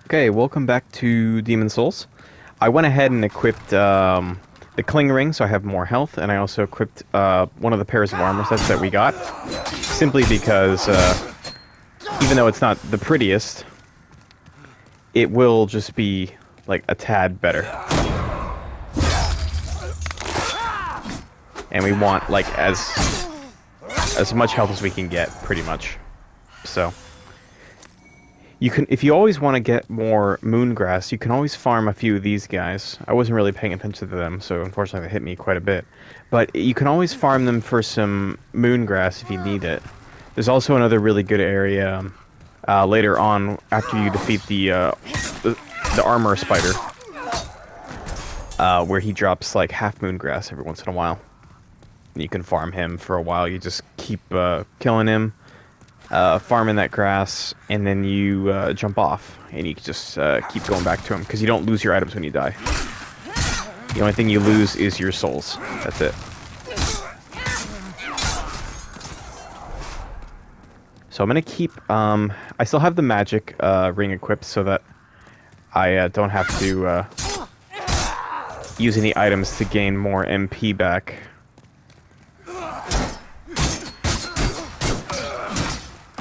Okay, welcome back to Demon Souls. I went ahead and equipped the Cling Ring, so I have more health, and I also equipped one of the pairs of armor sets that we got, simply because even though it's not the prettiest, it will just be like a tad better. And we want like as much health as we can get, pretty much. So you can, if you always want to get more moongrass, you can always farm a few of these guys. I wasn't really paying attention to them, so unfortunately they hit me quite a bit. But you can always farm them for some moongrass if you need it. There's also another really good area later on after you defeat the armor spider, where he drops like half moongrass every once in a while. And you can farm him for a while. You just keep killing him, farming that grass, and then you jump off, and you just keep going back to him, because you don't lose your items when you die. The only thing you lose is your souls. That's it. So I'm going to keep... I still have the magic ring equipped so that I don't have to use any items to gain more MP back.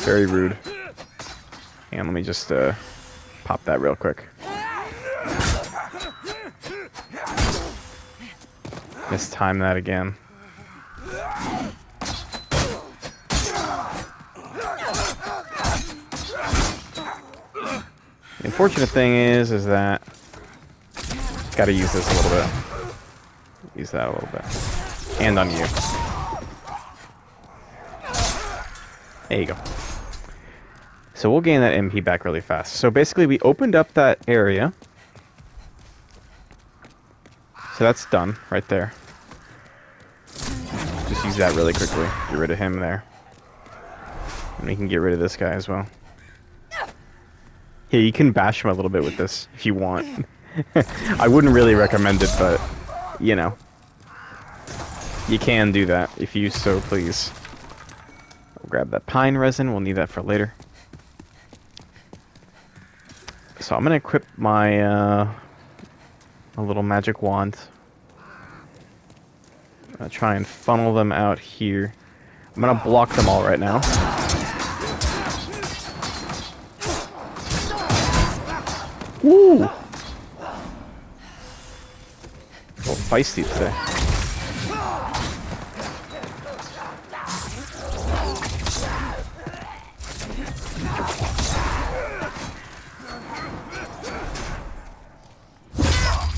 Very rude. And let me just pop that real quick. Mistime that again. The unfortunate thing is that gotta use this a little bit. Use that a little bit. And on you. There you go. So we'll gain that MP back really fast. So basically we opened up that area. So that's done right there. Just use that really quickly. Get rid of him there. And we can get rid of this guy as well. Yeah, you can bash him a little bit with this if you want. I wouldn't really recommend it, but, you know. You can do that if you so please. I'll grab that pine resin. We'll need that for later. So I'm going to equip my a little magic wand. I'm going to try and funnel them out here. I'm going to block them all right now. Woo! A little feisty today.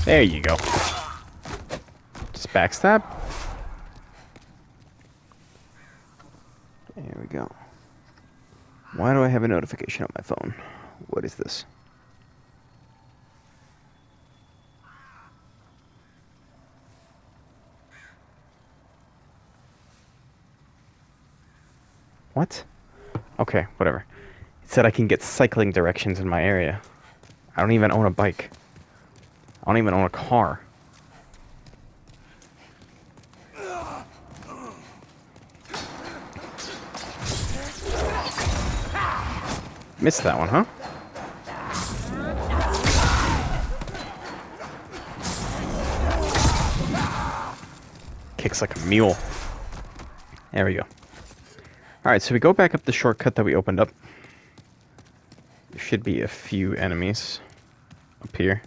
There you go. Just backstab. There we go. Why do I have a notification on my phone? What is this? What? Okay, whatever. It said I can get cycling directions in my area. I don't even own a bike. I don't even own a car. Missed that one, huh? Kicks like a mule. There we go. Alright, so we go back up the shortcut that we opened up. There should be a few enemies up here.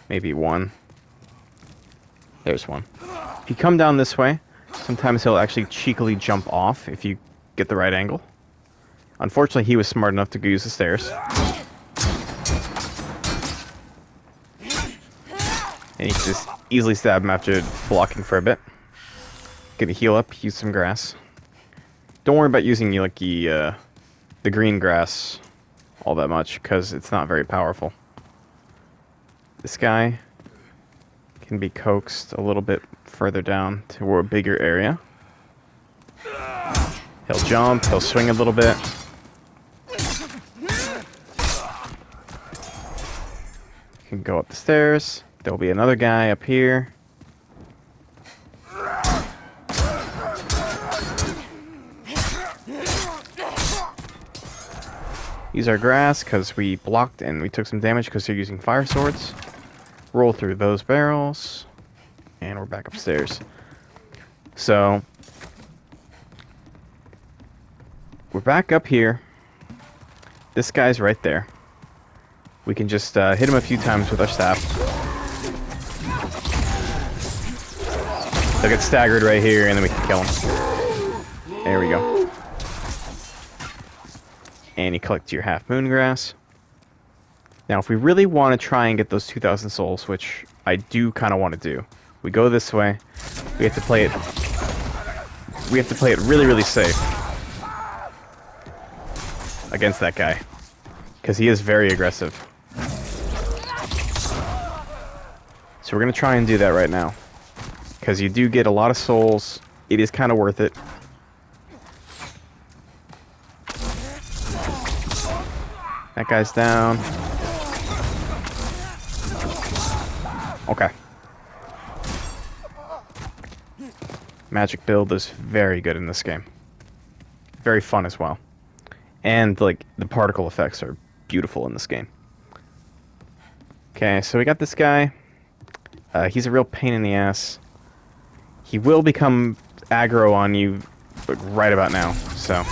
Maybe one. There's one. If you come down this way, sometimes he'll actually cheekily jump off if you get the right angle. Unfortunately, he was smart enough to use the stairs. And you can just easily stab him after blocking for a bit. Gonna heal up, use some grass. Don't worry about using like the green grass all that much, because it's not very powerful. This guy can be coaxed a little bit further down to a bigger area. He'll jump, he'll swing a little bit. You can go up the stairs. There'll be another guy up here. Use our grass because we blocked and we took some damage because they're using fire swords. Roll through those barrels. And we're back upstairs. So, we're back up here. This guy's right there. We can just hit him a few times with our staff. They'll get staggered right here, and then we can kill him. There we go. And you collect your half moongrass. Now, if we really want to try and get those 2,000 souls, which I do kind of want to do, we go this way. We have to play it. We have to play it really, really safe against that guy, because he is very aggressive. So we're gonna try and do that right now, because you do get a lot of souls. It is kind of worth it. That guy's down. Okay. Magic build is very good in this game. Very fun as well. And, like, the particle effects are beautiful in this game. Okay, so we got this guy. He's a real pain in the ass. He will become aggro on you, like, right about now, so...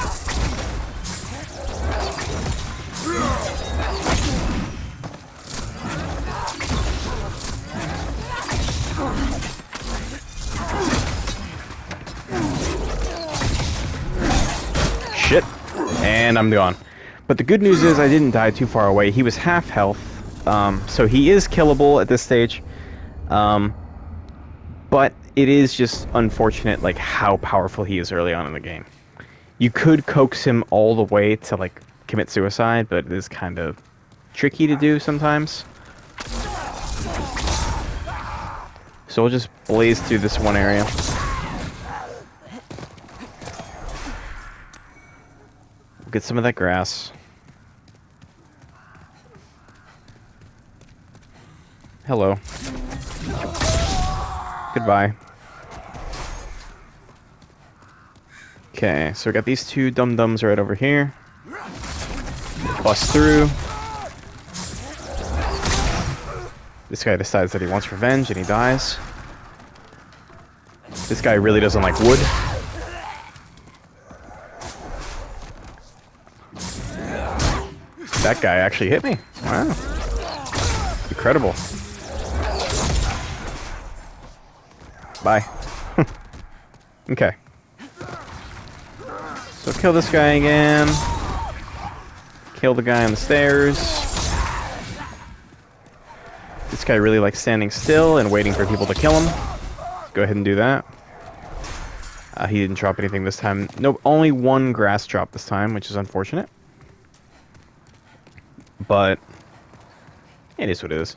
Shit. And I'm gone. But the good news is I didn't die too far away. He was half health, so he is killable at this stage. But it is just unfortunate, like, how powerful he is early on in the game. You could coax him all the way to, like, commit suicide, but it is kind of tricky to do sometimes. So we'll just blaze through this one area. Get some of that grass. Hello. Goodbye. Okay, so we got these two dum-dums right over here. Bust through. This guy decides that he wants revenge and he dies. This guy really doesn't like wood. That guy actually hit me. Wow. Incredible. Bye. Okay. So kill this guy again. Kill the guy on the stairs. This guy really likes standing still and waiting for people to kill him. Go ahead and do that. He didn't drop anything this time. Nope, only one grass drop this time, which is unfortunate. But it is what it is.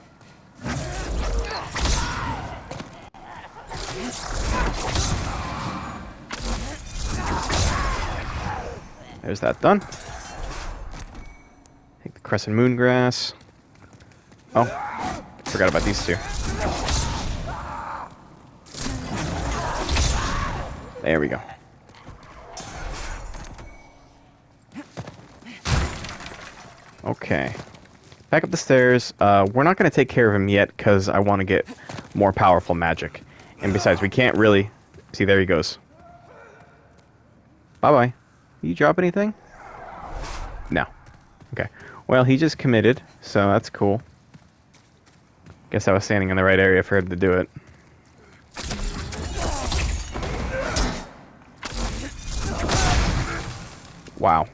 There's that done. Take the crescent moon grass. Oh, forgot about these two. There we go. Okay. Back up the stairs. We're not going to take care of him yet because I want to get more powerful magic. And besides, we can't really... See, there he goes. Bye-bye. Did you drop anything? No. Okay. Well, he just committed, so that's cool. Guess I was standing in the right area for him to do it. Wow.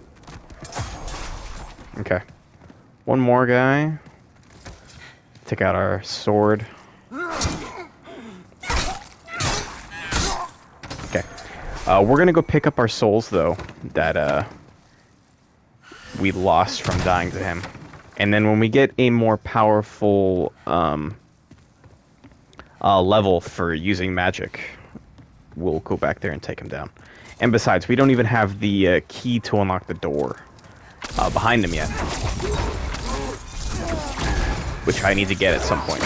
Okay. One more guy. Take out our sword. Okay. We're gonna go pick up our souls, though, that we lost from dying to him. And then when we get a more powerful level for using magic, we'll go back there and take him down. And besides, we don't even have the key to unlock the door behind him yet. Which I need to get at some point.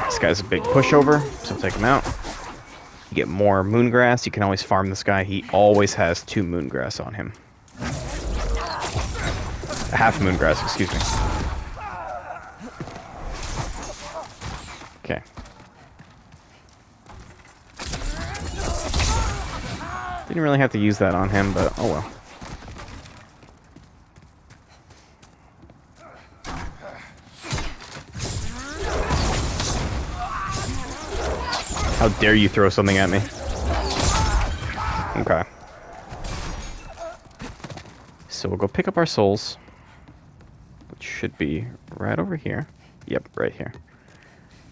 This guy's a big pushover, so take him out. You get more moongrass. You can always farm this guy. He always has 2 moongrass on him. Half moongrass, excuse me. Okay. Didn't really have to use that on him, but oh well. How dare you throw something at me? Okay. So we'll go pick up our souls, which should be right over here. Yep, right here.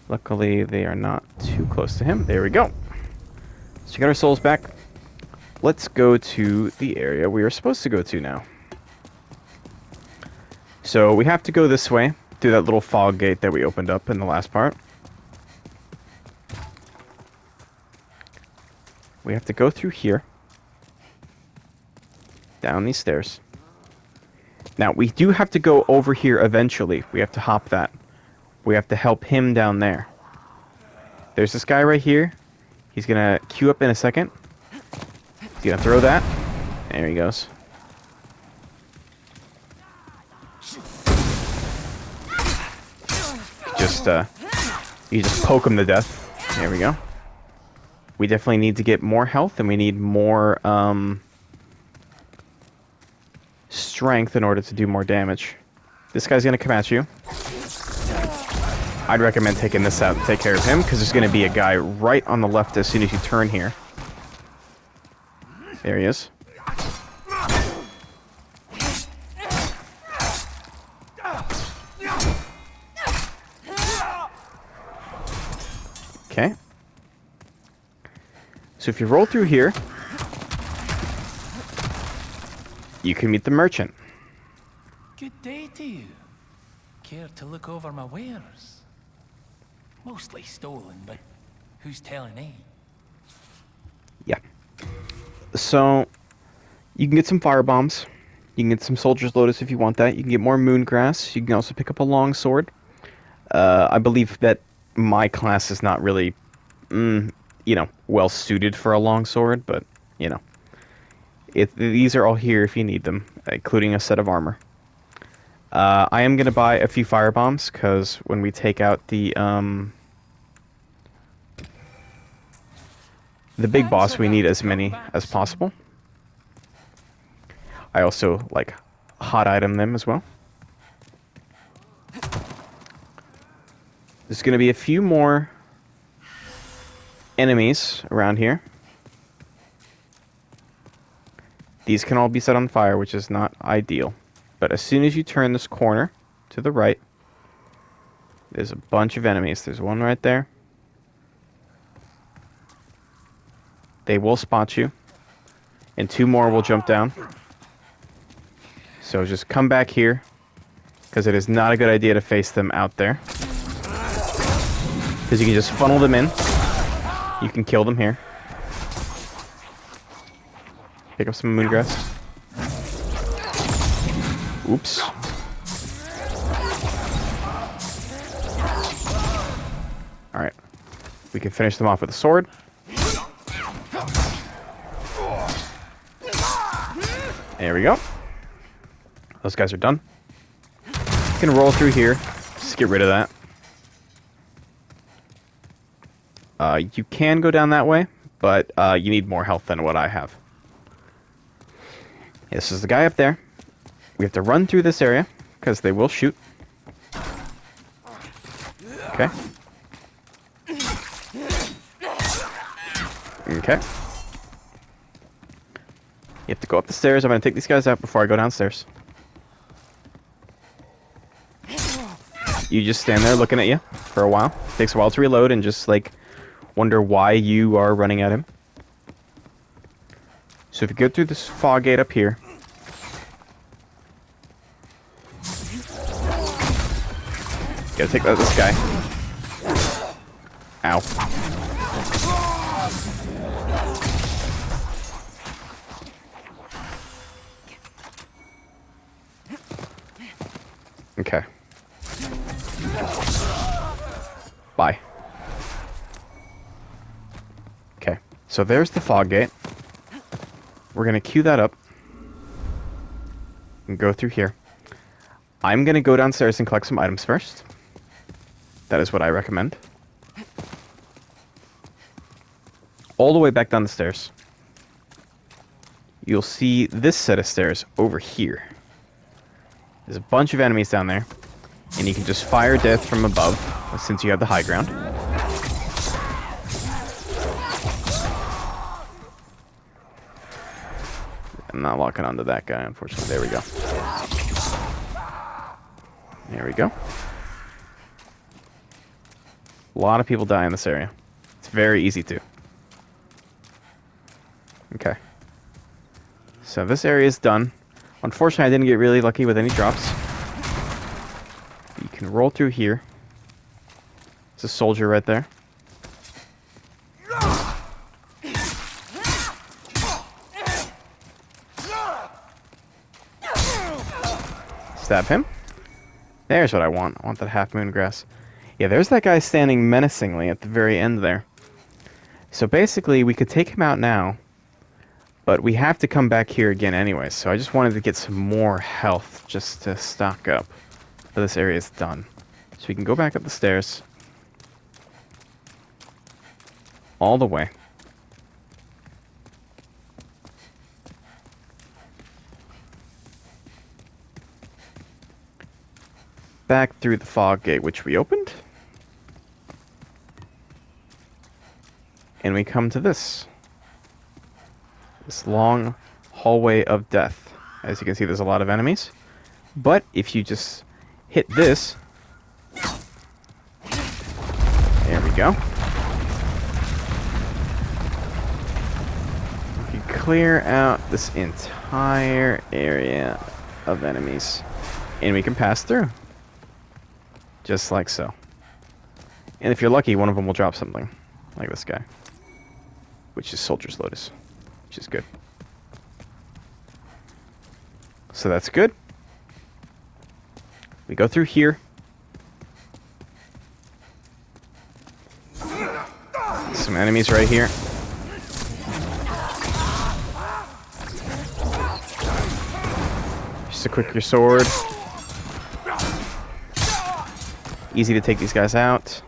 Luckily, they are not too close to him. There we go. So we got our souls back. Let's go to the area we are supposed to go to now. So we have to go this way, through that little fog gate that we opened up in the last part. We have to go through here. Down these stairs. Now, we do have to go over here eventually. We have to hop that. We have to help him down there. There's this guy right here. He's gonna queue up in a second. He's gonna throw that. There he goes. You just poke him to death. There we go. We definitely need to get more health, and we need more, strength in order to do more damage. This guy's gonna come at you. I'd recommend taking this out and take care of him, because there's gonna be a guy right on the left as soon as you turn here. There he is. Okay. So if you roll through here, you can meet the merchant. Good day to you. Care to look over my wares? Mostly stolen, but who's telling eh? Yeah. So, you can get some fire bombs. You can get some soldier's lotus if you want that. You can get more moongrass. You can also pick up a long sword. I believe that my class is not really, well suited for a long sword, but, these are all here if you need them, including a set of armor. I am going to buy a few fire bombs, because when we take out the big boss, we need as many as possible. I also, hot item them as well. There's going to be a few more enemies around here. These can all be set on fire, which is not ideal. But as soon as you turn this corner to the right, there's a bunch of enemies. There's one right there. They will spot you. And two more will jump down. So just come back here, because it is not a good idea to face them out there. Because you can just funnel them in. You can kill them here. Pick up some moongrass. Oops. Alright. We can finish them off with a sword. There we go. Those guys are done. You can roll through here. Just get rid of that. You can go down that way, but you need more health than what I have. This is the guy up there. We have to run through this area, because they will shoot. Okay. Okay. You have to go up the stairs. I'm going to take these guys out before I go downstairs. You just stand there looking at you for a while. It takes a while to reload and just, wonder why you are running at him. So if you go through this fog gate up here, gotta take out this guy. Ow. Okay. Bye. Okay, so there's the fog gate. We're gonna queue that up and go through here. I'm going to go downstairs and collect some items first. That is what I recommend. All the way back down the stairs, you'll see this set of stairs over here. There's a bunch of enemies down there, and you can just fire death from above, since you have the high ground. I'm not locking onto that guy, unfortunately. There we go. There we go. A lot of people die in this area. It's very easy to. Okay. So this area is done. Unfortunately, I didn't get really lucky with any drops. You can roll through here. There's a soldier right there. Stab him. There's what I want. I want that half moon grass. Yeah, there's that guy standing menacingly at the very end there. So basically, we could take him out now, but we have to come back here again anyway. So I just wanted to get some more health just to stock up. But this area is done. So we can go back up the stairs. All the way. Back through the fog gate, which we opened. And we come to this. This long hallway of death. As you can see, there's a lot of enemies. But if you just hit this... There we go. You can clear out this entire area of enemies. And we can pass through. Just like so. And if you're lucky, one of them will drop something. Like this guy. Which is Soldier's Lotus. Which is good. So that's good. We go through here. Some enemies right here. Just equip your sword. Easy to take these guys out.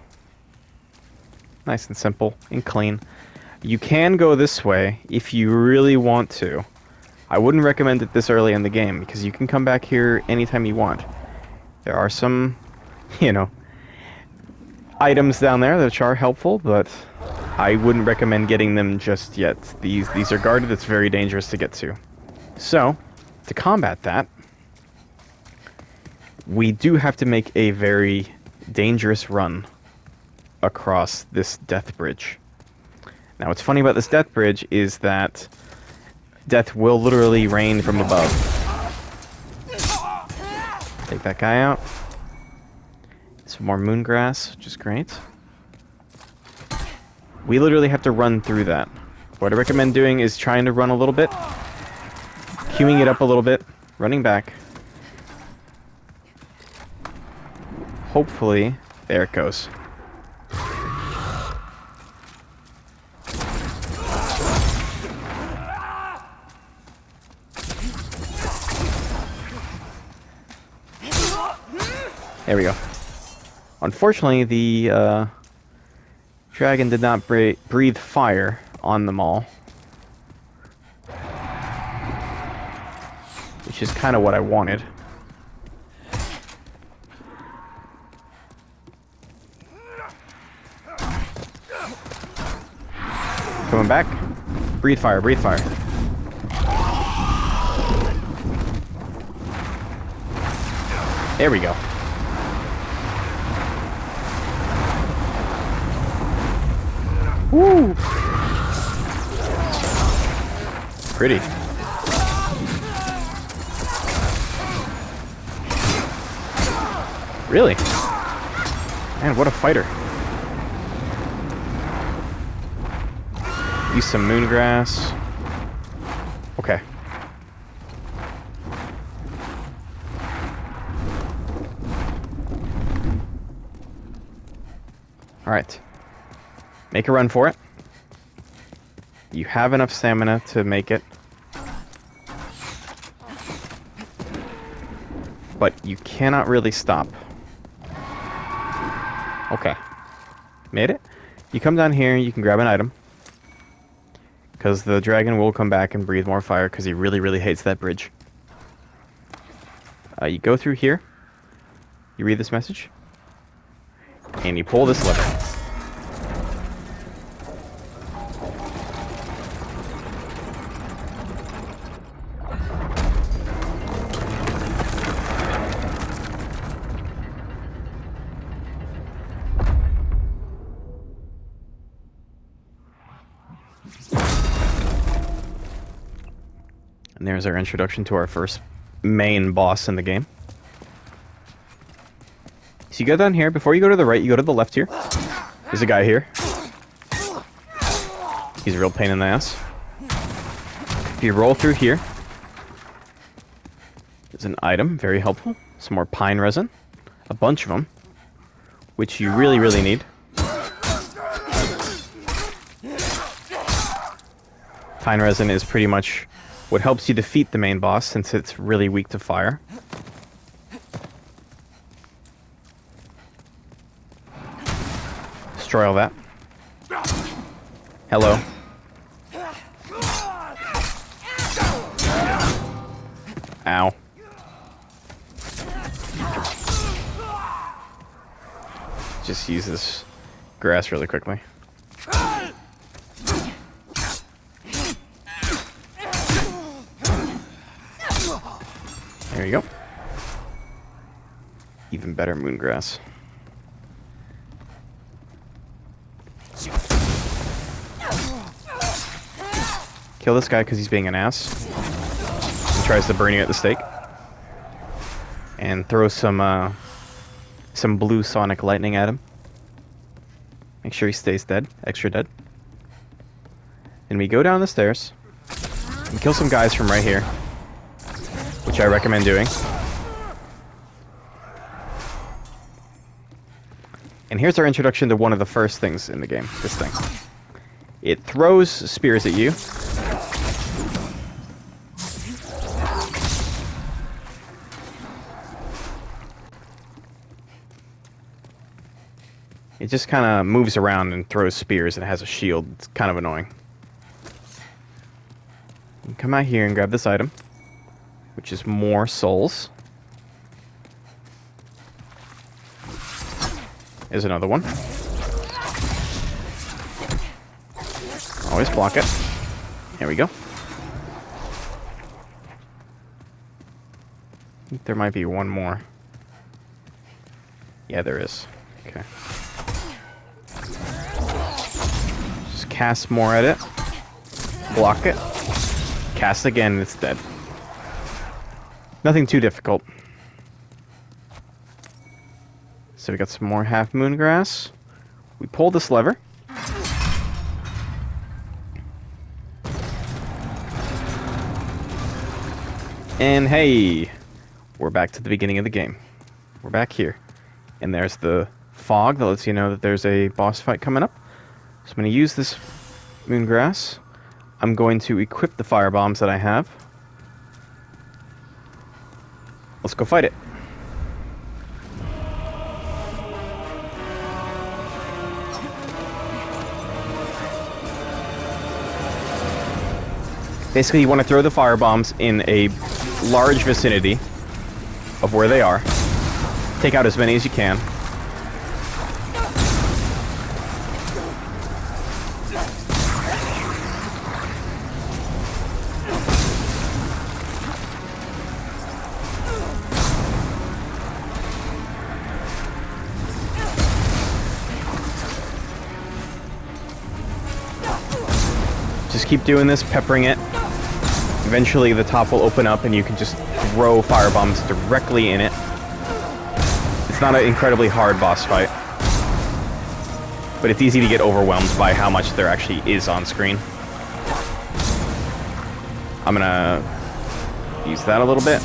Nice and simple and clean. You can go this way if you really want to. I wouldn't recommend it this early in the game because you can come back here anytime you want. There are some, items down there that are helpful, but I wouldn't recommend getting them just yet. These are guarded. It's very dangerous to get to. So, to combat that, we do have to make a very dangerous run across this death bridge. Now, what's funny about this death bridge is that death will literally rain from above. Take that guy out. Some more moon grass, which is great. We literally have to run through that. What I recommend doing is trying to run a little bit, queuing it up a little bit, running back. Hopefully, there it goes. There we go. Unfortunately, the dragon did not breathe fire on them all. Which is kind of what I wanted. Coming back. Breathe fire, breathe fire. There we go. Woo! Pretty. Really? Man, what a fighter. Use some moon grass. Okay. Alright. Make a run for it. You have enough stamina to make it. but you cannot really stop. Okay. Made it. You come down here, you can grab an item. Because the dragon will come back and breathe more fire because he really, really hates that bridge. You go through here. You read this message. And you pull this lever. And there's our introduction to our first main boss in the game. So you go down here. Before you go to the right, you go to the left here. There's a guy here. He's a real pain in the ass. If you roll through here, there's an item, very helpful. Some more pine resin. A bunch of them, which you really, really need. Pine resin is pretty much what helps you defeat the main boss, since it's really weak to fire. Destroy all that. Hello. Ow. Just use this grass really quickly. There you go. Even better moongrass. Kill this guy because he's being an ass. He tries to burn you at the stake. And throw some blue sonic lightning at him. Make sure he stays dead, extra dead. And we go down the stairs and kill some guys from right here, which I recommend doing. And here's our introduction to one of the first things in the game, this thing. It throws spears at you. It just kind of moves around and throws spears, and it has a shield. It's kind of annoying. You come out here and grab this item, which is more souls. There's another one. Always block it. There we go. I think there might be one more. Yeah, there is. Okay. Just cast more at it. Block it. Cast again and it's dead. Nothing too difficult. So we got some more half moon grass. We pull this lever. And hey, we're back to the beginning of the game. We're back here. And there's the fog that lets you know that there's a boss fight coming up. So I'm going to use this moon grass. I'm going to equip the fire bombs that I have. Let's go fight it. Basically, you want to throw the fire bombs in a large vicinity of where they are. Take out as many as you can. Just keep doing this, peppering it. Eventually the top will open up and you can just throw fire bombs directly in it. It's not an incredibly hard boss fight, but it's easy to get overwhelmed by how much there actually is on screen. I'm gonna use that a little bit.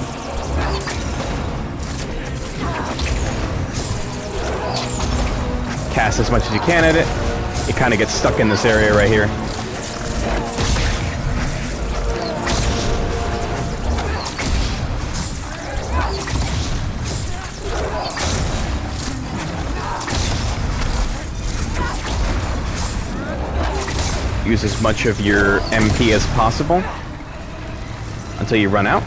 Cast as much as you can at it. It kind of gets stuck in this area right here. use as much of your MP as possible until you run out.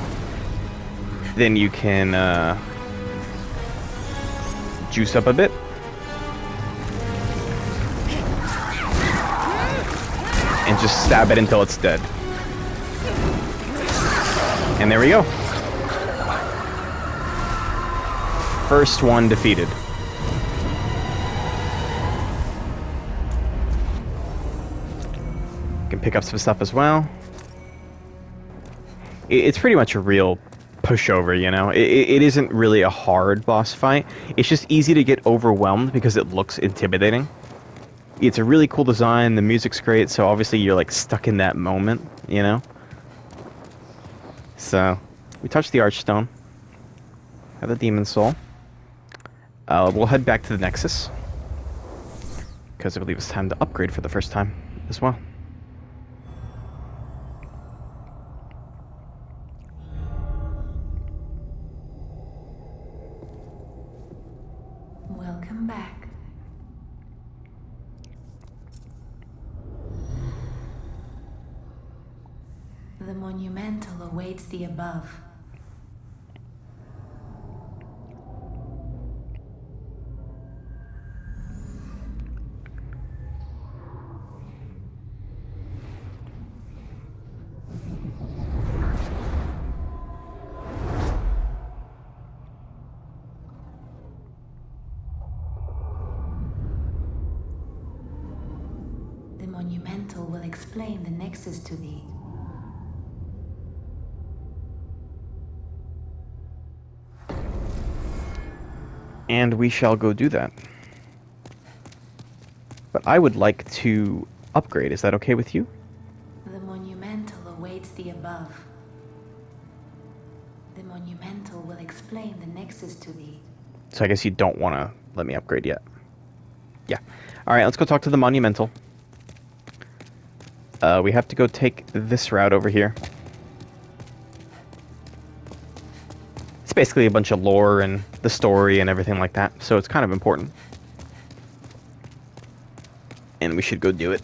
Then you can juice up a bit. And just stab it until it's dead. And there we go. First one defeated. Can pick up some stuff as well. It's pretty much a real pushover, you know? It isn't really a hard boss fight. It's just easy to get overwhelmed because it looks intimidating. It's a really cool design, the music's great, so obviously you're like stuck in that moment, you know? So, we touched the Archstone. Have the Demon Soul. We'll head back to the Nexus. Because I believe it's time to upgrade for the first time as well. Welcome back. The monumental awaits the above. The monumental will explain the nexus to thee. And we shall go do that. But I would like to upgrade. Is that okay with you? The monumental awaits the above. The monumental will explain the nexus to thee. So I guess you don't want to let me upgrade yet. Yeah. Alright, let's go talk to the monumental. We have to go take this route over here. It's basically a bunch of lore and the story and everything like that, so it's kind of important. And we should go do it.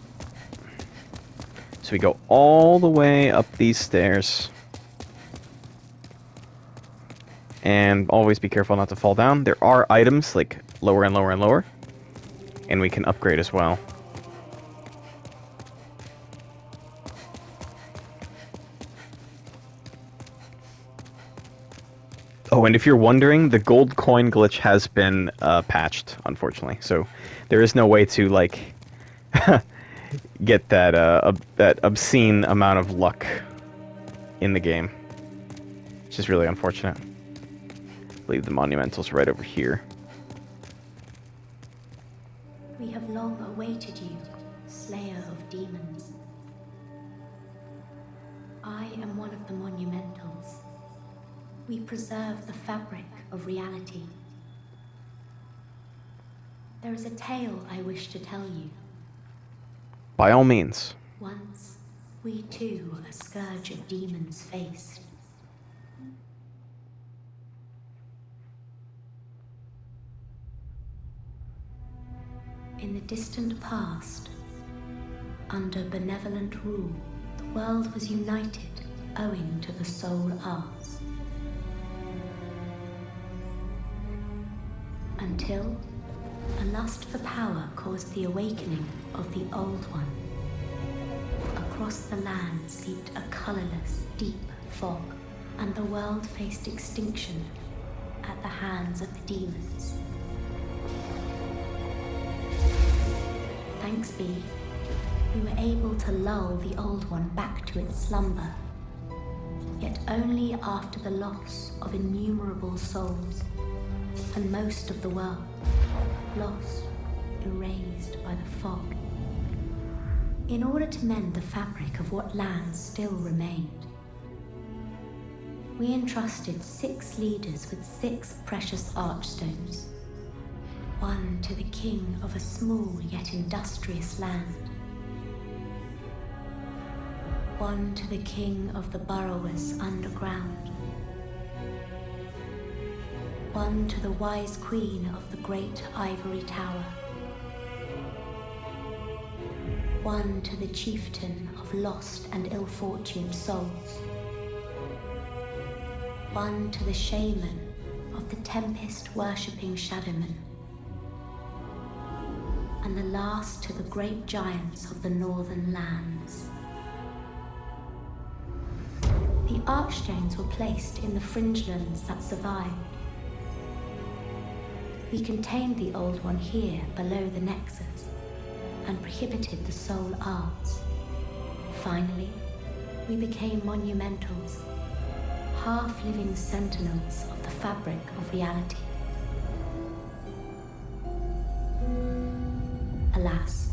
So we go all the way up these stairs. And always be careful not to fall down. There are items, like, lower and lower and lower. And we can upgrade as well. Oh, and if you're wondering, the gold coin glitch has been patched, unfortunately. So there is no way to, like, get that that obscene amount of luck in the game. Which is really unfortunate. I believe the monumental's right over here. We have long awaited you, slayer of demons. I am one of the monumentals. We preserve the fabric of reality. There is a tale I wish to tell you. By all means. Once, we too a scourge of demons faced. In the distant past, under benevolent rule, the world was united owing to the soul arts. Until a lust for power caused the awakening of the Old One. Across the land seeped a colorless, deep fog, and the world faced extinction at the hands of the demons. Thanks be, we were able to lull the Old One back to its slumber, yet only after the loss of innumerable souls, and most of the world, lost, erased by the fog. In order to mend the fabric of what lands still remained, we entrusted 6 leaders with 6 precious archstones, one to the king of a small yet industrious land, one to the king of the burrowers underground, one to the wise queen of the great ivory tower, one to the chieftain of lost and ill-fortuned souls, one to the shaman of the tempest-worshipping shadowmen, and the last to the great giants of the northern lands. The archstones were placed in the fringelands that survived. We contained the Old One here below the Nexus and prohibited the soul arts. Finally, we became monumentals, half-living sentinels of the fabric of reality. Alas,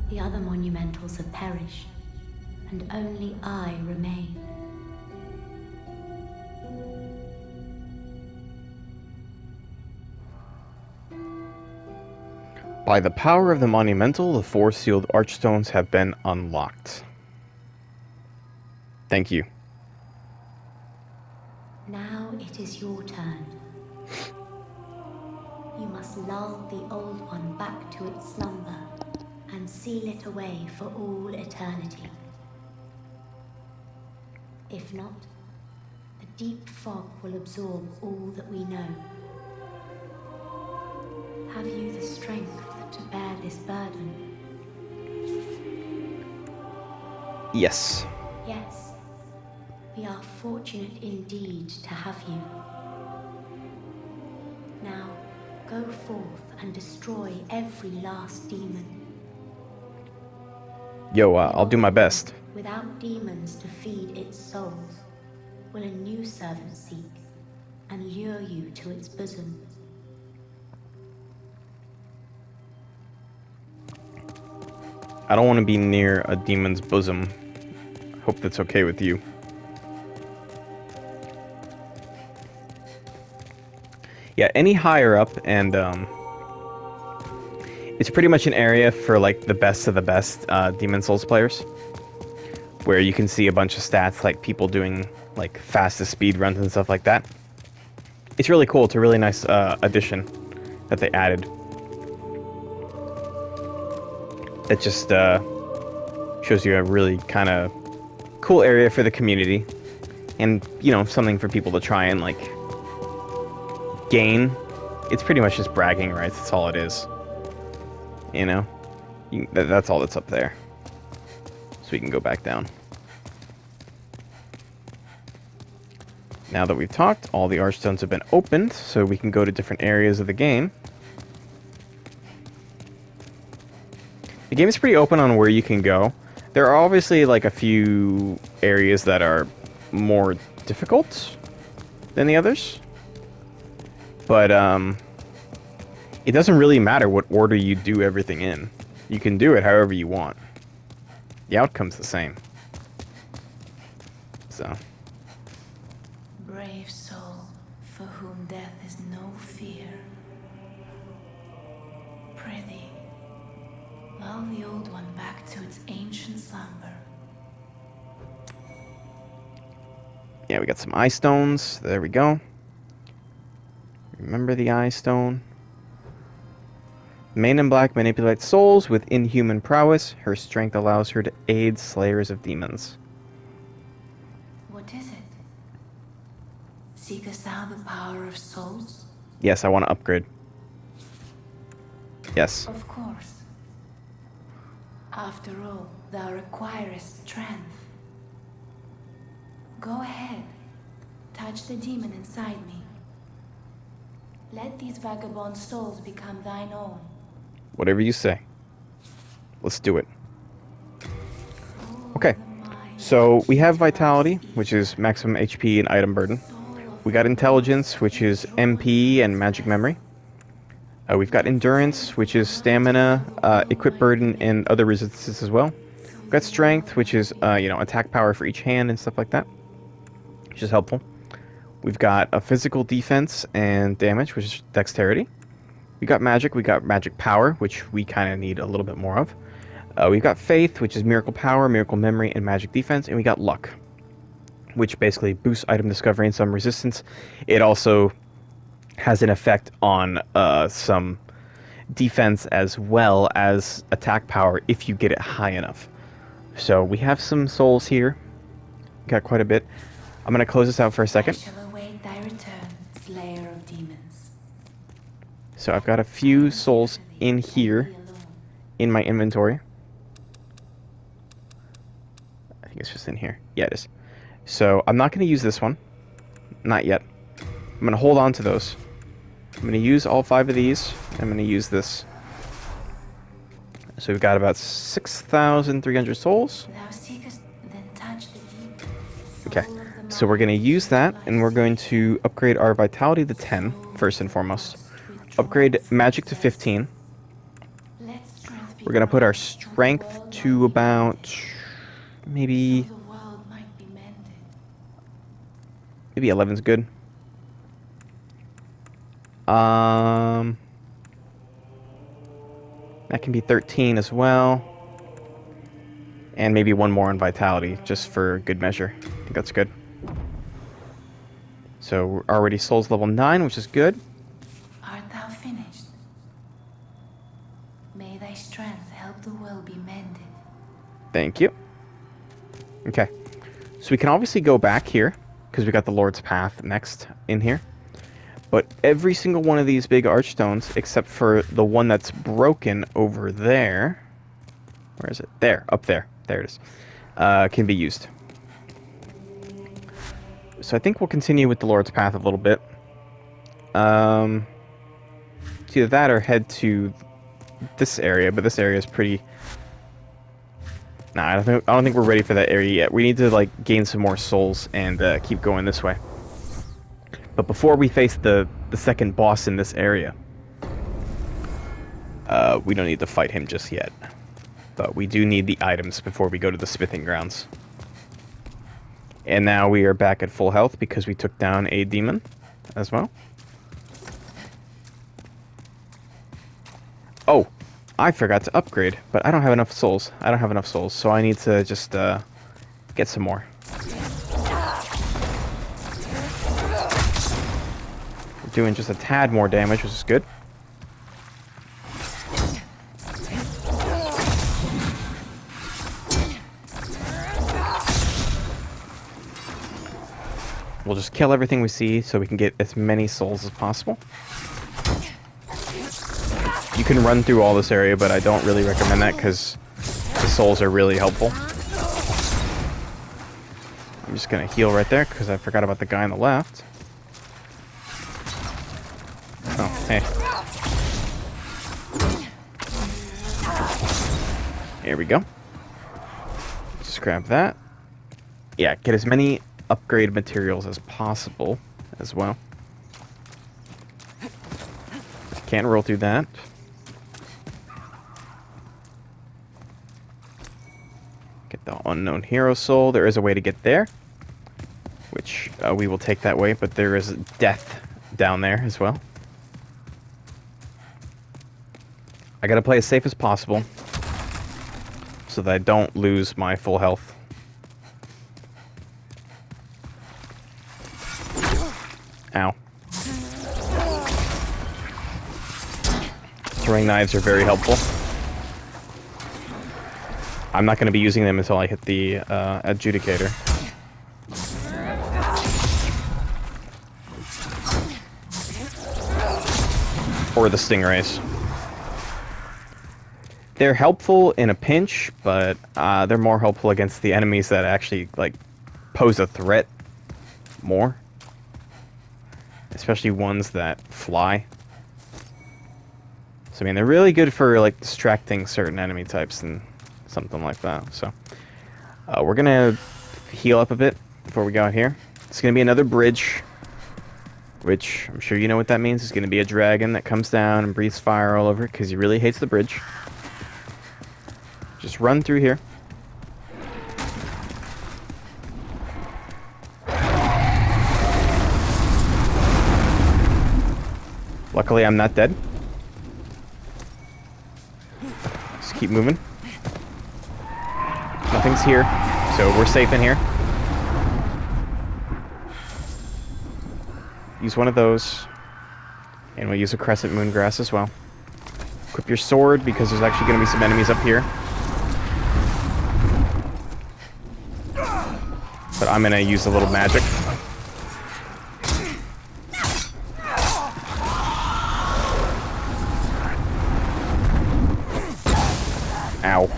the other monumentals have perished, and only I remain. By the power of the Monumental, the 4 sealed archstones have been unlocked. Thank you. Now it is your turn. You must lull the Old One back to its slumber and seal it away for all eternity. If not, the deep fog will absorb all that we know. Have you the strength to bear this burden? Yes. Yes. We are fortunate indeed to have you. Now, go forth and destroy every last demon. Yo, I'll do my best. Without demons to feed its souls, will a new servant seek and lure you to its bosom. I don't want to be near a demon's bosom. Hope that's okay with you. Yeah, any higher up, and it's pretty much an area for like the best of the best Demon Souls players, where you can see a bunch of stats like people doing like fastest speed runs and stuff like that. It's really cool. It's a really nice addition that they added. It just shows you a really kind of cool area for the community, and you know, something for people to try and like gain. It's pretty much just bragging rights. That's all it is. You know, that's all that's up there. So we can go back down. Now that we've talked, all the archstones have been opened, so we can go to different areas of the game. The game is pretty open on where you can go. There are obviously like a few areas that are more difficult than the others. But it doesn't really matter what order you do everything in. You can do it however you want. The outcome's the same. So. Brave soul, for whom death is no fear. Prithee, lull the Old One back to its ancient slumber. Yeah, we got some eye stones. There we go. Remember the eye stone? Main in Black manipulates souls with inhuman prowess. Her strength allows her to aid slayers of demons. What is it? Seekest thou the power of souls? Yes, I want to upgrade. Yes. Of course. After all, thou requirest strength. Go ahead. Touch the demon inside me. Let these vagabond souls become thine own. Whatever you say. Let's do it. Okay. So we have Vitality, which is maximum HP and item burden. We got Intelligence, which is MP and magic memory. We've got Endurance, which is stamina, equip burden, and other resistances as well. We've got Strength, which is attack power for each hand and stuff like that, which is helpful. We've got a physical defense and damage, which is dexterity. We got magic power, which we kind of need a little bit more of. We've got faith, which is miracle power, miracle memory, and magic defense. And we got luck, which basically boosts item discovery and some resistance. It also has an effect on some defense as well as attack power if you get it high enough. So we have some souls here. Got quite a bit. I'm going to close this out for a I second. shall await thy return, Slayer of Demons. So I've got a few souls in here in my inventory. I think it's just in here. Yeah, it is. So I'm not going to use this one. Not yet. I'm going to hold on to those. I'm going to use all 5 of these. I'm going to use this. So we've got about 6,300 souls. Thou seekest, then touch the deep. Okay. Soul of the So we're going to mind use that, and we're going lies to upgrade our vitality to 10, first and foremost. with Upgrade joints magic to possessed. 15. Let strength be We're going to put our granted, so the strength world to might be about mended. maybe So the world might be mended. 11's good. That can be 13 as well. And maybe one more on vitality, just for good measure. I think that's good. So we're already souls level 9, which is good. Art thou finished? May thy strength help the world be mended. Thank you. Okay. So we can obviously go back here, because we got the Lord's Path next in here. But every single one of these big archstones, except for the one that's broken over there... Where is it? There. Up there. There it is. Can be used. So I think we'll continue with the Lord's Path a little bit. It's either that or head to this area, but this area is pretty... Nah, I don't think we're ready for that area yet. We need to like gain some more souls and keep going this way. But before we face the second boss in this area, we don't need to fight him just yet. But we do need the items before we go to the smithing grounds. And now we are back at full health because we took down a demon as well. Oh, I forgot to upgrade, but I don't have enough souls. So I need to just get some more. We're doing just a tad more damage, which is good. We'll just kill everything we see so we can get as many souls as possible. You can run through all this area, but I don't really recommend that because the souls are really helpful. I'm just going to heal right there because I forgot about the guy on the left. Oh, hey. Here we go. Just grab that. Yeah, get as many upgrade materials as possible as well. Can't roll through that. Get the unknown hero soul. There is a way to get there, which we will take that way, but there is death down there as well. I gotta play as safe as possible so that I don't lose my full health. Ow. Throwing knives are very helpful. I'm not going to be using them until I hit the adjudicator. Or the stingrays. They're helpful in a pinch, but they're more helpful against the enemies that actually like pose a threat more. Especially ones that fly. So I mean, they're really good for like distracting certain enemy types and something like that. So we're gonna heal up a bit before we go out here. It's gonna be another bridge, which I'm sure you know what that means. It's gonna be a dragon that comes down and breathes fire all over it because he really hates the bridge. Just run through here. Luckily, I'm not dead. Just keep moving. Nothing's here, so we're safe in here. Use one of those. And we'll use a crescent moon grass as well. Equip your sword, because there's actually going to be some enemies up here. But I'm going to use a little magic. Ow.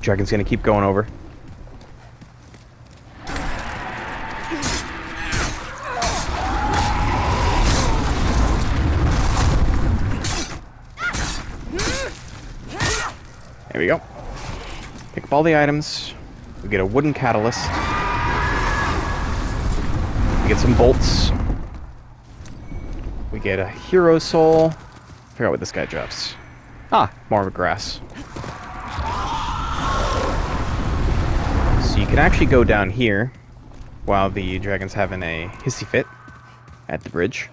Dragon's gonna keep going over. There we go. Pick up all the items. We get a wooden catalyst. We get some bolts. We get a hero soul. Figure out what this guy drops. Ah, more of a grass. So you can actually go down here while the dragon's having a hissy fit at the bridge.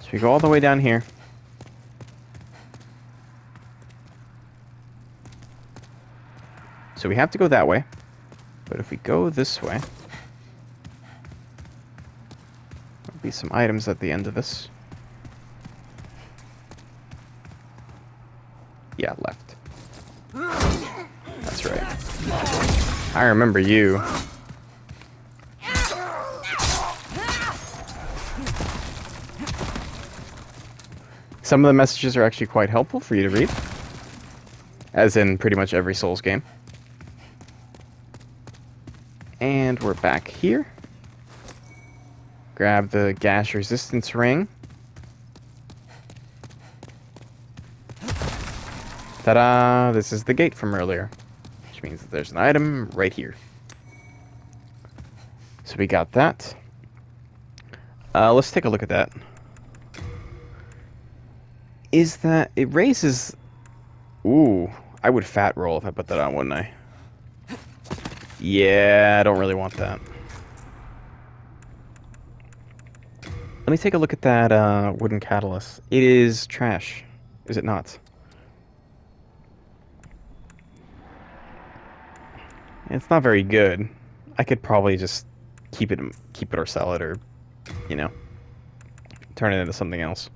So we go all the way down here. So we have to go that way. But if we go this way, there'll be some items at the end of this. Yeah, left. That's right. I remember you. Some of the messages are actually quite helpful for you to read. As in pretty much every Souls game. And we're back here. Grab the gas resistance ring. Ta-da! This is the gate from earlier. Which means that there's an item right here. So we got that. Let's take a look at that. Is that... It raises... Ooh, I would fat roll if I put that on, wouldn't I? Yeah, I don't really want that. Let me take a look at that wooden catalyst. It is trash, is it not? It's not very good. I could probably just keep it or sell it, or, you know, turn it into something else.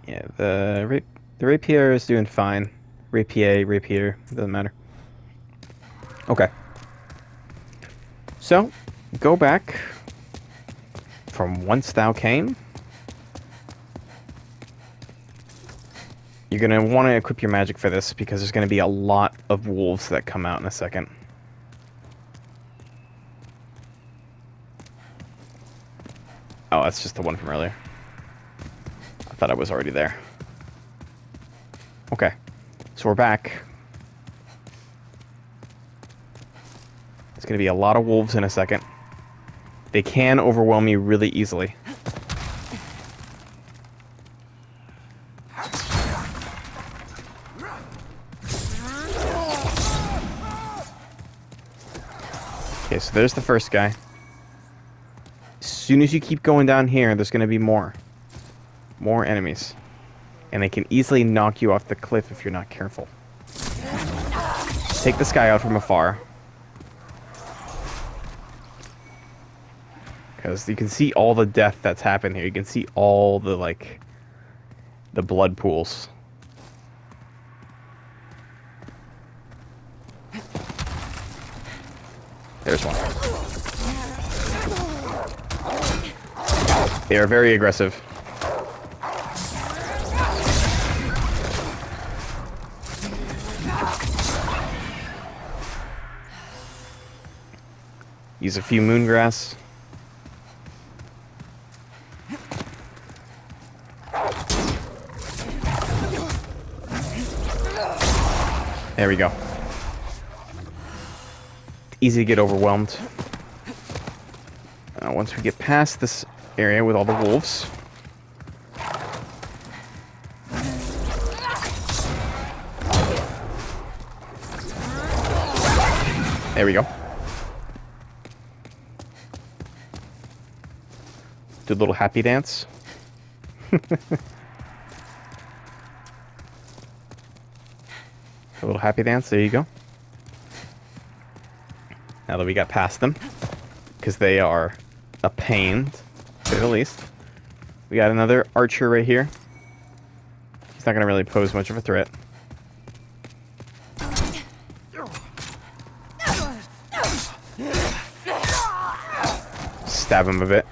Yeah, the rapier is doing fine. Rapier, doesn't matter. Okay. So, go back from whence thou came. You're going to want to equip your magic for this, because there's going to be a lot of wolves that come out in a second. Oh, that's just the one from earlier. I thought I was already there. Okay, so we're back. There's going to be a lot of wolves in a second. They can overwhelm you really easily. Okay, so there's the first guy. As soon as you keep going down here, there's going to be more. More enemies. And they can easily knock you off the cliff if you're not careful. Take this guy out from afar. Because you can see all the death that's happened here. You can see all the, like, the blood pools. There's one. They are very aggressive. Use a few moongrass. There we go. Easy to get overwhelmed. Once we get past this area with all the wolves. There we go. Do a little happy dance. A little happy dance. There you go. Now that we got past them, because they are a pain, to say the least. We got another archer right here. He's not going to really pose much of a threat. Stab him a bit.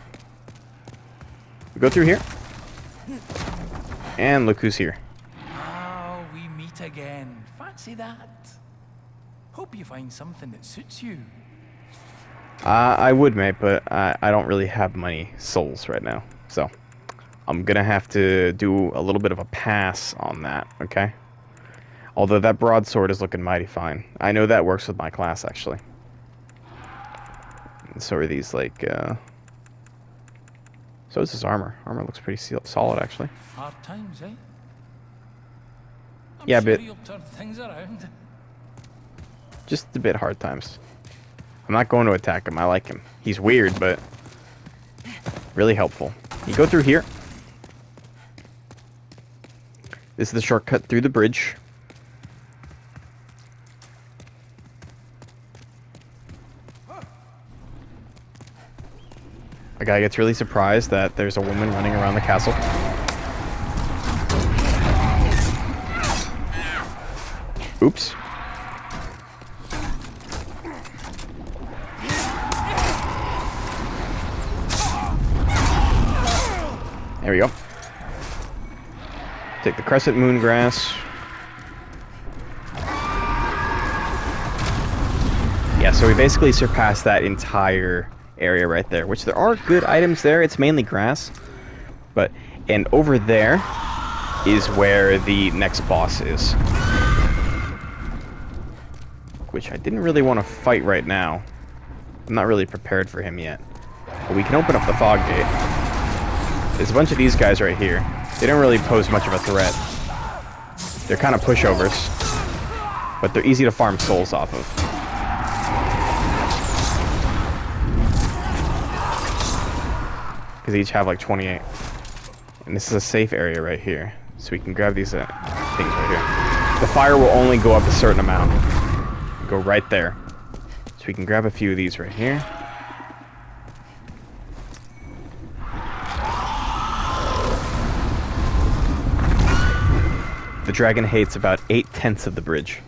We go through here. And look who's here. Oh, we meet again. Fancy that. Hope you find something that suits you. I would, mate, but I don't really have many souls right now. So, I'm going to have to do a little bit of a pass on that, okay? Although that broadsword is looking mighty fine. I know that works with my class, actually. And so are these, like, So is his armor. Armor looks pretty solid, actually. Hard times, eh? Yeah, sure but you'll turn things around. just a bit hard times. I'm not going to attack him. I like him. He's weird, but really helpful. You go through here. This is the shortcut through the bridge. A guy gets really surprised that there's a woman running around the castle. Oops. There we go. Take the crescent moon grass. Yeah, so we basically surpassed that entire area right there, which there are good items there. It's mainly grass. And over there is where the next boss is. Which I didn't really want to fight right now. I'm not really prepared for him yet. But we can open up the fog gate. There's a bunch of these guys right here. They don't really pose much of a threat. They're kind of pushovers. But they're easy to farm souls off of. Because they each have like 28. And this is a safe area right here. So we can grab these things right here. The fire will only go up a certain amount. Go right there. So we can grab a few of these right here. The dragon hates about 8/10 of the bridge.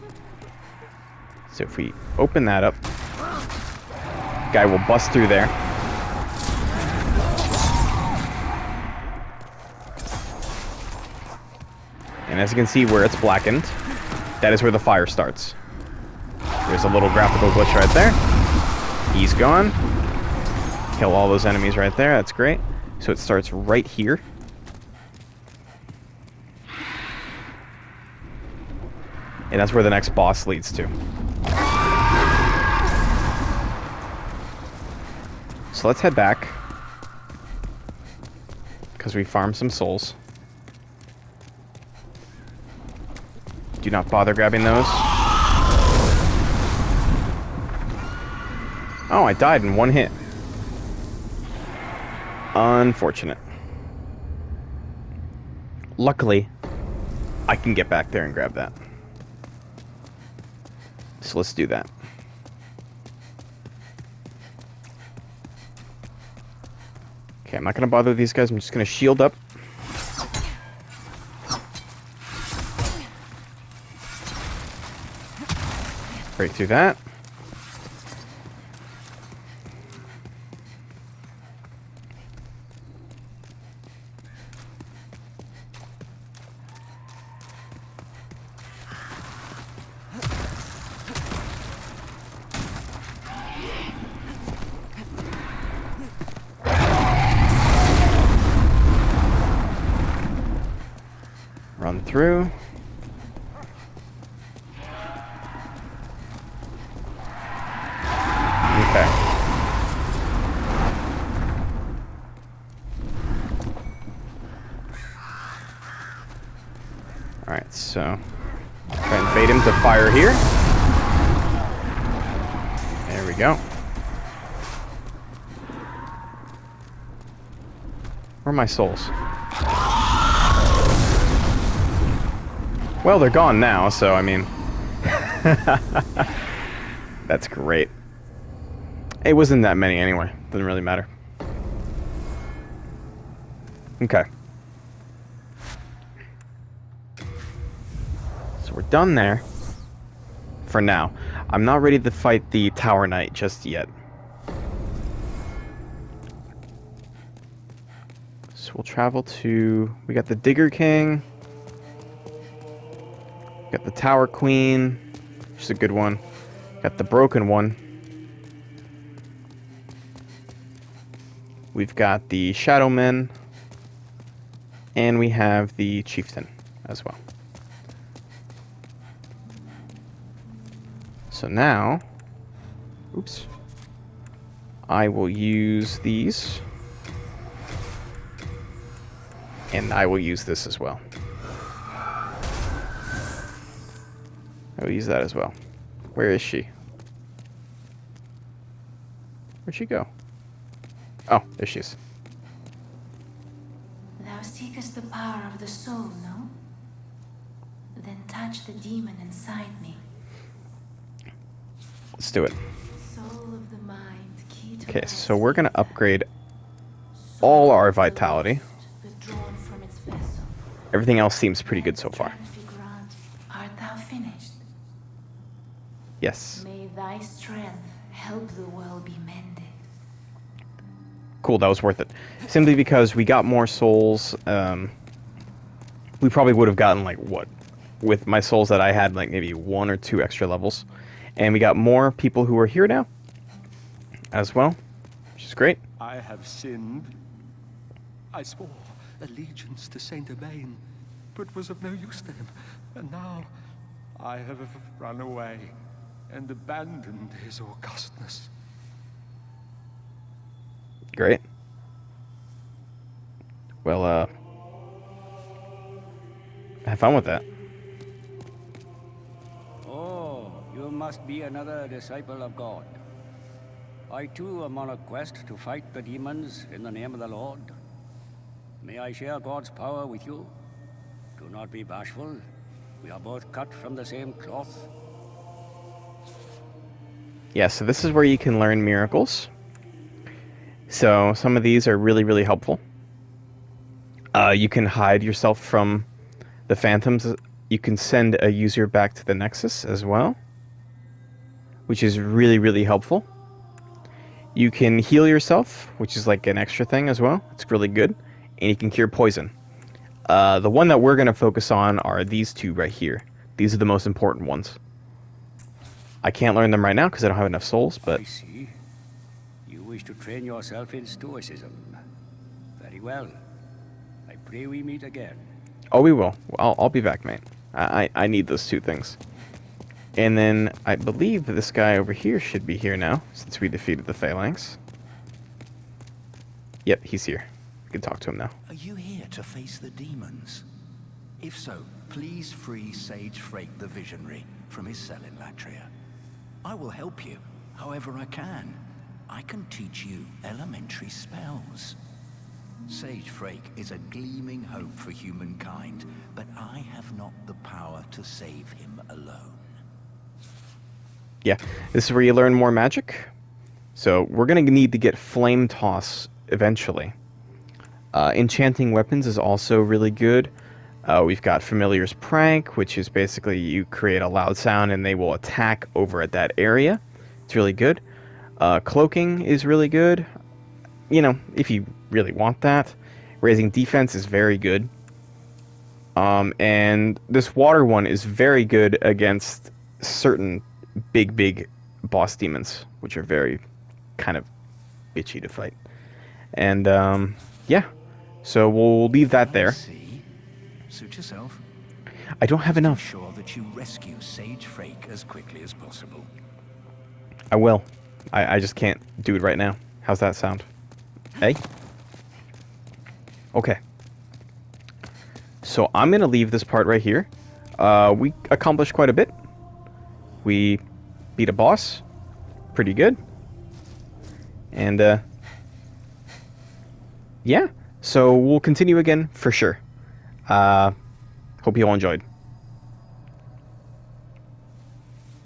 So if we open that up, guy will bust through there. And as you can see where it's blackened, that is where the fire starts. There's a little graphical glitch right there. He's gone. Kill all those enemies right there. That's great. So it starts right here. And that's where the next boss leads to. So let's head back. Because we farmed some souls. Do not bother grabbing those. Oh, I died in one hit. Unfortunate. Luckily, I can get back there and grab that. So let's do that. Okay, I'm not going to bother these guys. I'm just going to shield up. Break through that. Run through. Okay. Alright, so try and bait him to fire here. There we go. Where are my souls? Well, they're gone now, so I mean... That's great. It wasn't that many anyway. Doesn't really matter. Okay. So we're done there. For now. I'm not ready to fight the Tower Knight just yet. So we'll travel to... We got the Digger King. Got the Tower Queen. Which is a good one. Got the Broken One. We've got the Shadow Men. And we have the Chieftain as well. So now, oops, I will use these, and I will use this as well. I will use that as well. Where is she? Where'd she go? Oh, there she is. Thou seekest the power of the soul, no? Then touch the demon inside me. Let's do it. Soul of the mind, key to Okay, rest. so we're gonna upgrade all our vitality. Withdrawn from its vessel. Everything else seems pretty good so far. Strength you grant, art thou finished? Yes. May thy strength help the world be mended. Cool, that was worth it. Simply because we got more souls. We probably would have gotten, like, what? With my souls that I had, like, maybe 1 or 2 extra levels. And we got more people who are here now as well, which is great. I have sinned. I swore allegiance to Saint Urbain, but was of no use to him. And now I have run away and abandoned his augustness. Great. Well, have fun with that. Oh, you must be another disciple of God. I too am on a quest to fight the demons in the name of the Lord. May I share God's power with you? Do not be bashful. We are both cut from the same cloth. Yeah, so this is where you can learn miracles. So some of these are really, really helpful. You can hide yourself from the phantoms. You can send a user back to the Nexus as well, which is really, really helpful. You can heal yourself, which is like an extra thing as well. It's really good. And you can cure poison. The one that we're going to focus on are these two right here. These are the most important ones. I can't learn them right now because I don't have enough souls, but... I see. You wish to train yourself in stoicism. Very well. I pray we meet again. Oh, we will. I'll be back, mate. I need those two things. And then I believe this guy over here should be here now, since we defeated the Phalanx. Yep, he's here. We can talk to him now. Are you here to face the demons? If so, please free Sage Frake the Visionary from his cell in Latria. I will help you, however I can. I can teach you elementary spells. Sage Frake is a gleaming hope for humankind, but I have not the power to save him alone. Yeah, this is where you learn more magic. So we're going to need to get Flame Toss eventually. Enchanting weapons is also really good. We've got Familiar's Prank, which is basically you create a loud sound and they will attack over at that area. It's really good. Cloaking is really good. You know, if you really want that. Raising defense is very good. And this water one is very good against certain big boss demons, which are very kind of bitchy to fight. And yeah, so we'll leave that there. See? Suit yourself. I don't have enough. Ensure that you rescue Sage Frake as quickly as possible. I will. I just can't do it right now. How's that sound? Hey? Okay. So I'm going to leave this part right here. We accomplished quite a bit. We beat a boss. Pretty good. And, yeah. So we'll continue again for sure. Hope you all enjoyed.